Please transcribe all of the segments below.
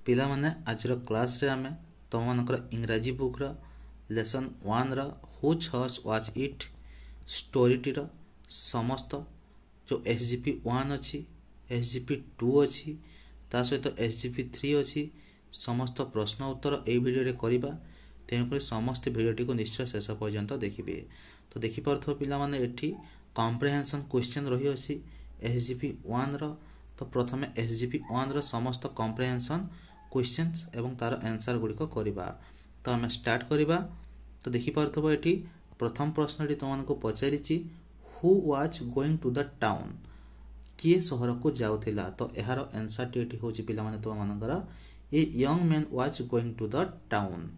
पिला माने आजर क्लास रे आमे तुम मानकर इंग्राजी बुक रा लेसन 1 रा हुच हॉर्स वाज इट स्टोरीटी रा समस्त जो एसजीपी 1 अच्छी एसजीपी 2 अच्छी ता सहित एसजीपी 3 अच्छी समस्त प्रश्न उत्तर ए वीडियो रे करिबा तेणुक समस्त वीडियोटी को निश्चय शेष पर्यंत देखिए। तो देखिपे पिला माने एठी कॉम्प्रिहेंशन क्वेश्चन रही अछि एसजीपी 1 रो। तो प्रथमे एसजीपी 1 रो समस्त कॉम्प्रिहेंशन क्वेश्चंस एवं तार आंसर गुड़िक करवा। तो आम स्टार्ट करवा। तो देखिपे एठी प्रथम प्रश्नटी तुमको पचारि who was going to the town किए सहर को जाउथिला। तो यार आंसर टी हूँ पिला माने तुम मानकर a young man was going to the town.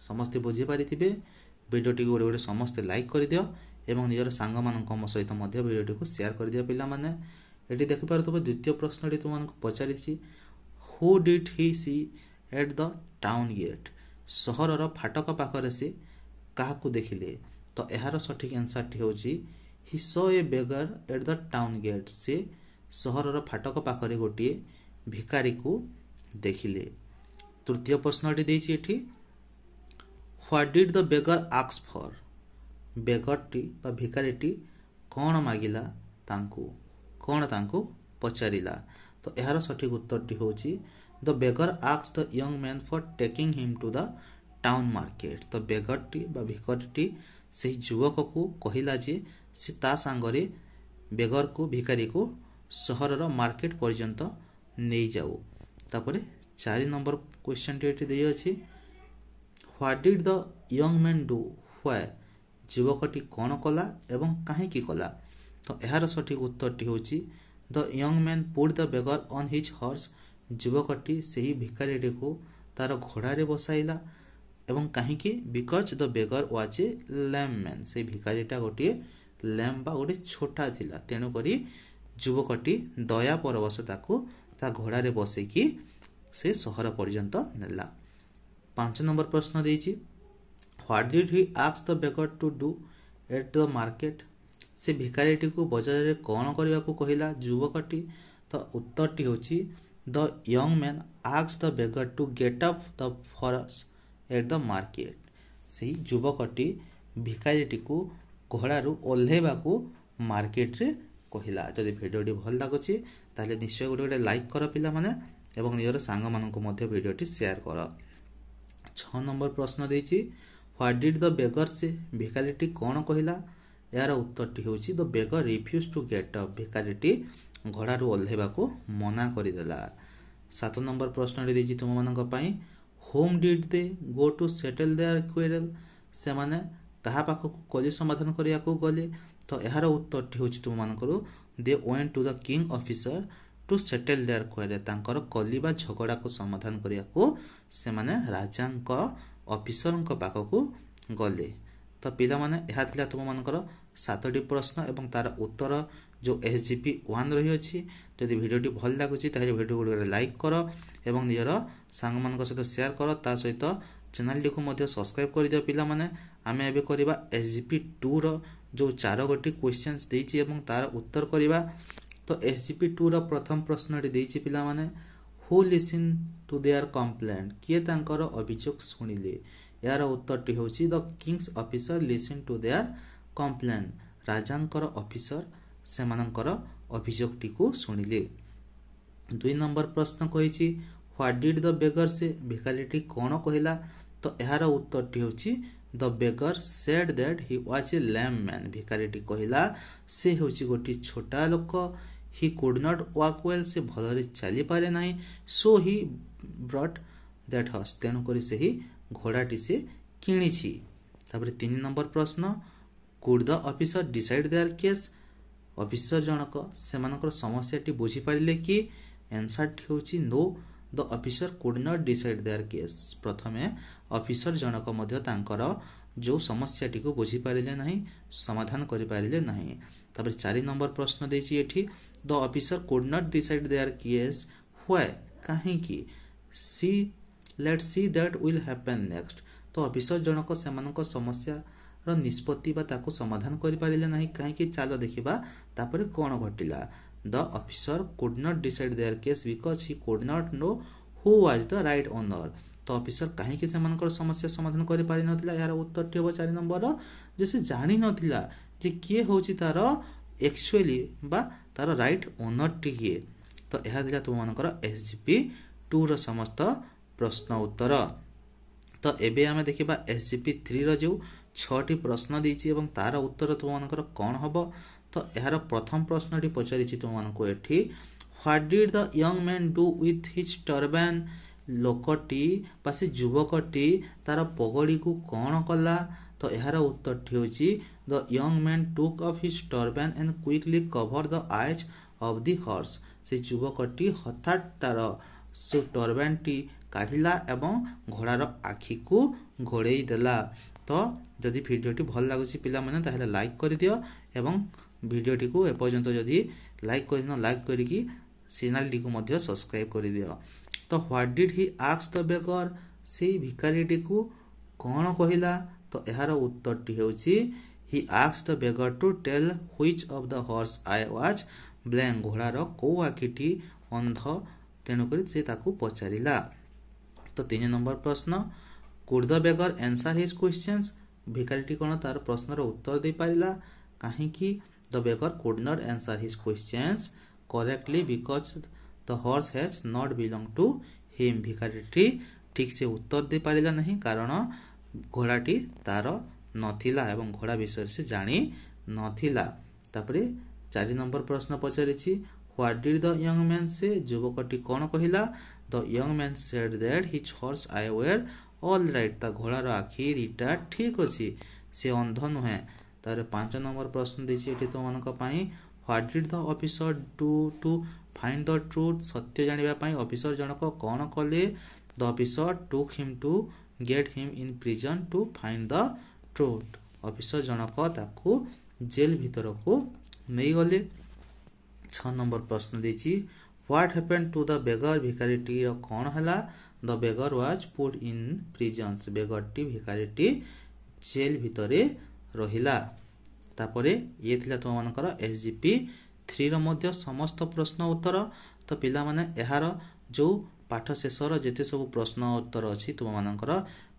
समस्ते बुझीपारि वीडियोटी गोटे गोटे समस्ते लाइक कर दियो एवं निजर सांग मान सहित वीडियोटी को शेयर कर दियो। पिला माने एटी देखिपार द्वितीय प्रश्नटी तुमको पचारि who did he see at the town gate सहरर फाटक पाखरे से काहाकू देखिले। तो यार सठिक आंसर टी हूँ he saw a beggar at the town gate से सहरर फाटक पाखरे गोटे भिकारी को देखिले। तृतीय प्रश्नटी देछि एठी what did the beggar ask for बेगरटी बा भिकारीटी कौन मागिला तांकू कौन तांकू पचारिला। तो यार सठिक उत्तरटी होची the beggar ask the young man for taking him to the town market. तो बेगरटी बा भिकारीटी से युवक को कहिला जे से ता सांगरे बेगर को भिकारी को सहरर मार्केट पर्यंत नहीं जाऊ। तापरे 4 नंबर क्वेश्चन टी दे अछि what did the young man do why युवकटी कौन कला एवं काहेकि कला। तो यार सठिक उत्तरटी होची the young man put the beggar on his horse युवकटी से भिकारीटी को तार घोड़ारे बसाइला एवं काहेकि because the beggar was a lame man से भिकारीटा गोटे लैम बा गोटे छोटा थिला तेणु करी युवकटी दया परवश ताकू ता घोड़ारे बसैकी से सहर पर्यंत नेला। 5 नंबर प्रश्न देछि what did he ask the beggar to do at the market से भिकारीटी को बाजार रे कौन करने को कहिला युवकटी। तो उत्तरटी होची the young man ask the beggar to get up the horse at the market से युवकटी भिकारीटी को घोड़ारू ओल्हेबा को मार्केट रे कहिला। जदि वीडियोटी भल लागुची ताले निश्चय गोटे गोटे लाइक कर पिला माने एवं निजर सांग मानक मध्य वीडियोटी शेयर कर। 6 नंबर प्रश्न देछि व्हाट डिड द बेगर से भिकारीटी कौन कहिला। यार उत्तरटी होछि the beggar refuse to get up भिकारीटी घोड़ारू ओल्हेबा को मना करिदेला। 7 नंबर प्रश्न देछि तुम मानक पई whom did they go to settle their quarrel से माने कहा पाखक कली समाधान करिया को गले। तो यार उत्तरटी होछि तुम मानकर they went to the king officer to settle their quarrel तांकर कली बा झगड़ा को समाधान करिया को से माने राजांक ऑफिसर को पाखक गले। तो पिला माने यह थिला तुम मानकर 7टी प्रश्न एवं तार उत्तर जो एसजीपी 1 रही अछि। जदि वीडियोटी भल लागुची ताहे वीडियो को लाइक कर एवं निजर सांग मान सहित शेयर कर ता सहित चैनल को मध्य सब्सक्राइब कर दियो। पिला माने आमे एबे करबा एसजीपी 2 रो जो 4 गोटी क्वेश्चंस देछि एवं तार उत्तर करबा। तो एसजीपी 2 रो प्रथम प्रश्नटी देछि पिला माने who listen to their complaint किए तांकर अभियोग सुनिले। यार उत्तरटी होछि the king's officer listen to their complaint राजांकर ऑफिसर से मानकर अभियोगटी को सुनिले। 2 नंबर प्रश्न कहिछि व्हाट डिड द बेगर से भिकारीटी कौन कहिला। तो यार उत्तरटी होछि the beggar said that he was a lame man भिकारीटी कहिला से होछि गोटी छोटा लोक he could not walk well से भलरे चली पारे नाही सो ही ब्रॉट दैट हॉर्स तेणु करी से ही घोड़ाटी से किणिछि। तापर 3 नंबर प्रश्न could the officer decide their case officer जनक से मानकर समस्याटी बुझी पारिले कि। आंसर टी होछि no the officer could not decide their case. प्रथमे ऑफिसर जनक मध्य तांकर जो समस्याटी को बुझी पारिले नाही समाधान करि पारिले नाही। तापर 4 नंबर प्रश्न देछि एठी the officer could not decide their case why काहेकि see let's see that will happen next. तो ऑफिसर जनक से मानक समस्या रो निष्पत्ति बा ताको समाधान करि पारिले नाही काहेकि चलो देखिबा तापर कोन घटिला। The officer could not decide their case because he could not know who was the right owner. तो ऑफिसर कहीं से समस्या समाधान कर पारि नथिला। यार उत्तर हो 4 नंबर जे से जानि नथिला जे किए होची तार एक्चुअली बा तार राइट ओनर टी किए। तो यह दिला तुम मानकर एसजीपी 2 रो समस्त प्रश्न उत्तर। तो एबे आमे देखिबा एसजीपी 3 रो जो 6टी प्रश्न देछि एवं तार उत्तर तुम मानकर कोन हबो। तो यार प्रथम प्रश्नटी पचारिछि तुम मानको एठी, what did the young man do with his turban. लोकटी बा से युवकटी तार पगड़ी को कौन कला। तो यार उत्तरटी होछि the young man took off his turban and quickly cover the eyes of the horse. से युवकटी हठात तार से टर्बान टी काढ़िला एवं घोड़ार आखि को घोड़ेई देला। तो जदि भिडियोटी भल लागुछि पिला माने ताहेले लाइक कर दियो एवं भिडियोटी को एपर्यंत जदि लाइक करन लाइक करिकी चैनल टी को मध्य सब्सक्राइब कर दियो। तो what did he ask the beggar. से भिखारीटी को कौन कहिला। तो यार उत्तरटी होछि he ask the beggar to tell which of the horse eye was blank. घोड़ार को आखिटी अंध तेणु करी से ताकू पचारिला। तो 3 नंबर प्रश्न, could the beggar answer his questions. भिखारीटी कौन तार प्रश्नर उत्तर दे पारिला काहे कि the beggar could not answer his questions correctly because the horse has not belong to him. भिखारीटी ठीक से उत्तर दे पारिला नहीं कारण घोड़ाटी तार नथिला एवं घोड़ा विषय से जानी नथिला। तापरे 4 नंबर प्रश्न पचारिछि, what did the young man say. युवकटी कौन कहिला। The young man said that his horse eye were all right. ता घोड़ार आखि दिटा ठीक अछि से अंध नुहे। तारे 5 नंबर प्रश्न देछि एठी तो मानक पई, what did the officer do to find the truth. सत्य जानिबा पई ऑफिसर जनक कौन कले। The officer took him to get him in prison to find the truth. Officer जनक ताकू जेल भीतर को नहीं गले। 6 नंबर प्रश्न देछि, what happened to the beggar. भिखारीटी कौन हला। The beggar was put in prison. बेगरटी भिखारीटी जेल भितरे रहिला। तापरे ये थिला तुम मानकर एसजीपी 3 रो मध्य समस्त प्रश्न उत्तर। तो पिला माने एहार जो पाठ शेषर जेते सब प्रश्न उत्तर अछि तुम मानकर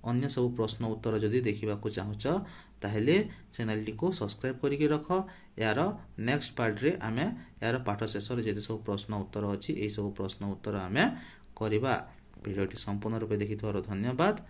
अन्य सब प्रश्न उत्तर जदि देखिबा को चाहूच ताहेले चैनल टी को सब्सक्राइब करिके रख। यार नेक्स्ट पार्ट रे आमे यार पाठ शेषर जेते सब प्रश्न उत्तर अछि एई सब प्रश्न उत्तर आमे करिबा। वीडियोटी संपूर्ण रूपे देखिथिबार धन्यवाद।